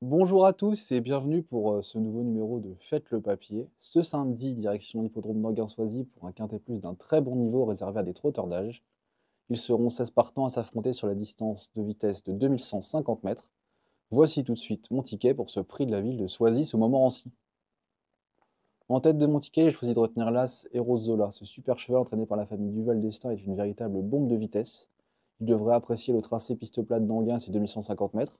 Bonjour à tous et bienvenue pour ce nouveau numéro de Faites le papier. Ce samedi, direction l'hippodrome d'Anguin-Soisy pour un quintet plus d'un très bon niveau réservé à des trotteurs d'âge. Ils seront 16 partants à s'affronter sur la distance de vitesse de 2150 mètres. Voici tout de suite mon ticket pour ce prix de la ville de Soisy sous Montmorency. En tête de mon ticket, j'ai choisi de retenir l'As Erozola. Ce super cheval entraîné par la famille Duval d'Estaing est une véritable bombe de vitesse. Il devrait apprécier le tracé piste plate d'Anguin, c'est 2150 mètres.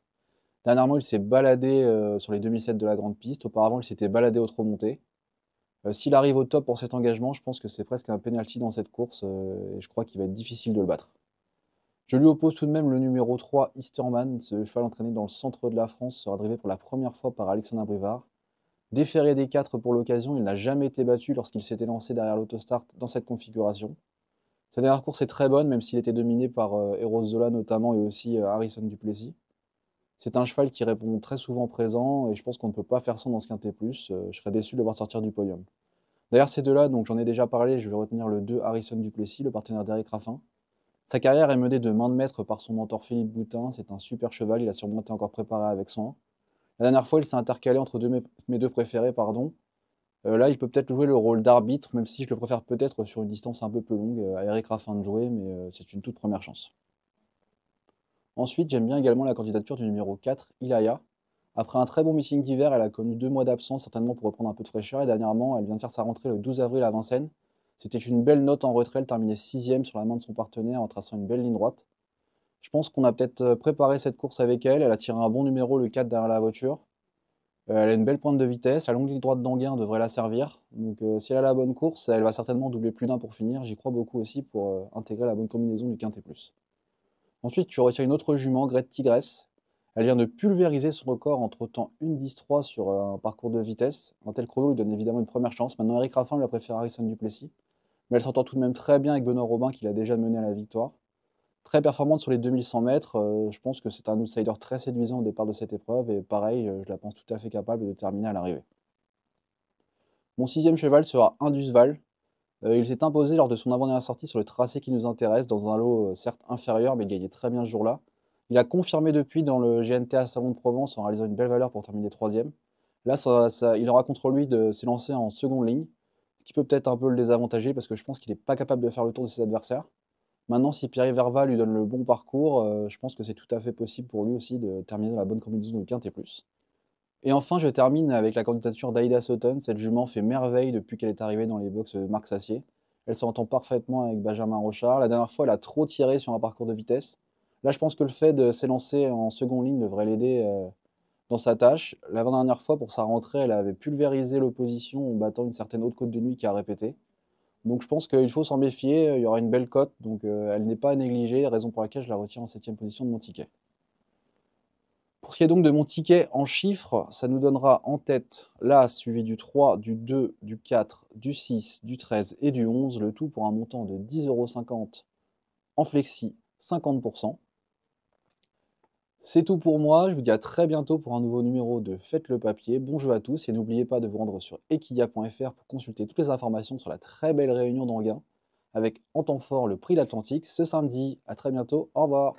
Dernièrement, il s'est baladé sur les 2007 de la grande piste. Auparavant, il s'était baladé au trot monté. S'il arrive au top pour cet engagement, je pense que c'est presque un penalty dans cette course et je crois qu'il va être difficile de le battre. Je lui oppose tout de même le numéro 3, Easterman. Ce cheval entraîné dans le centre de la France sera drivé pour la première fois par Alexandre Brivard. Déféré des 4 pour l'occasion, il n'a jamais été battu lorsqu'il s'était lancé derrière l'autostart dans cette configuration. Sa dernière course est très bonne, même s'il était dominé par Eros Zola notamment et aussi Harrison Duplessis. C'est un cheval qui répond très souvent présent et je pense qu'on ne peut pas faire sans dans ce quintet plus. Je serais déçu de le voir sortir du podium. D'ailleurs, ces deux-là, donc j'en ai déjà parlé, je vais retenir le 2 Harrison Duplessis, le partenaire d'Eric Raffin. Sa carrière est menée de main de maître par son mentor Philippe Boutin. C'est un super cheval, il a sûrement été encore préparé avec soin. La dernière fois, il s'est intercalé entre mes deux préférés, pardon. Là, il peut peut-être jouer le rôle d'arbitre, même si je le préfère peut-être sur une distance un peu plus longue à Eric Raffin de jouer, mais c'est une toute première chance. Ensuite, j'aime bien également la candidature du numéro 4, Ilaya. Après un très bon meeting d'hiver, elle a connu 2 mois d'absence, certainement pour reprendre un peu de fraîcheur, et dernièrement, elle vient de faire sa rentrée le 12 avril à Vincennes. C'était une belle note en retrait, elle terminait 6e sur la main de son partenaire en traçant une belle ligne droite. Je pense qu'on a peut-être préparé cette course avec elle, elle a tiré un bon numéro, le 4 derrière la voiture. Elle a une belle pointe de vitesse, la longue ligne droite d'Anguin devrait la servir. Donc si elle a la bonne course, elle va certainement doubler plus d'un pour finir. J'y crois beaucoup aussi pour intégrer la bonne combinaison du quintet plus. Ensuite, tu retiens une autre jument, Grette Tigresse. Elle vient de pulvériser son record en trottant une 10-3 sur un parcours de vitesse. Un tel chrono lui donne évidemment une première chance. Maintenant, Eric Raffin lui a préféré Harrison Duplessis. Mais elle s'entend tout de même très bien avec Benoît Robin qui l'a déjà mené à la victoire. Très performante sur les 2100 mètres. Je pense que c'est un outsider très séduisant au départ de cette épreuve. Et pareil, je la pense tout à fait capable de terminer à l'arrivée. Mon sixième cheval sera Indusval. Il s'est imposé lors de son avant-dernière sortie sur le tracé qui nous intéresse, dans un lot certes inférieur, mais il gagnait très bien ce jour-là. Il a confirmé depuis dans le GNT à Salon de Provence en réalisant une belle valeur pour terminer troisième. Là, il aura contre lui de s'élancer en seconde ligne, ce qui peut peut-être un peu le désavantager parce que je pense qu'il n'est pas capable de faire le tour de ses adversaires. Maintenant, si Pierre Verval lui donne le bon parcours, je pense que c'est tout à fait possible pour lui aussi de terminer dans la bonne combinaison de quinte et plus. Et enfin, je termine avec la candidature d'Aïda Sutton. Cette jument fait merveille depuis qu'elle est arrivée dans les box Marc Sassier. Elle s'entend parfaitement avec Benjamin Rochard. La dernière fois, elle a trop tiré sur un parcours de vitesse. Là, je pense que le fait de s'élancer en seconde ligne devrait l'aider dans sa tâche. L'avant-dernière fois, pour sa rentrée, elle avait pulvérisé l'opposition en battant une certaine haute côte de nuit qui a répété. Donc je pense qu'il faut s'en méfier. Il y aura une belle cote, donc elle n'est pas à négliger, raison pour laquelle je la retiens en 7e position de mon ticket. Pour ce qui est donc de mon ticket en chiffres, ça nous donnera en tête l'As suivi du 3, du 2, du 4, du 6, du 13 et du 11, le tout pour un montant de 10,50 € en flexi, 50%. C'est tout pour moi, je vous dis à très bientôt pour un nouveau numéro de Faites le papier. Bon jeu à tous et n'oubliez pas de vous rendre sur equidia.fr pour consulter toutes les informations sur la très belle réunion d'Anguin avec en temps fort le prix de l'Atlantique ce samedi. À très bientôt, au revoir.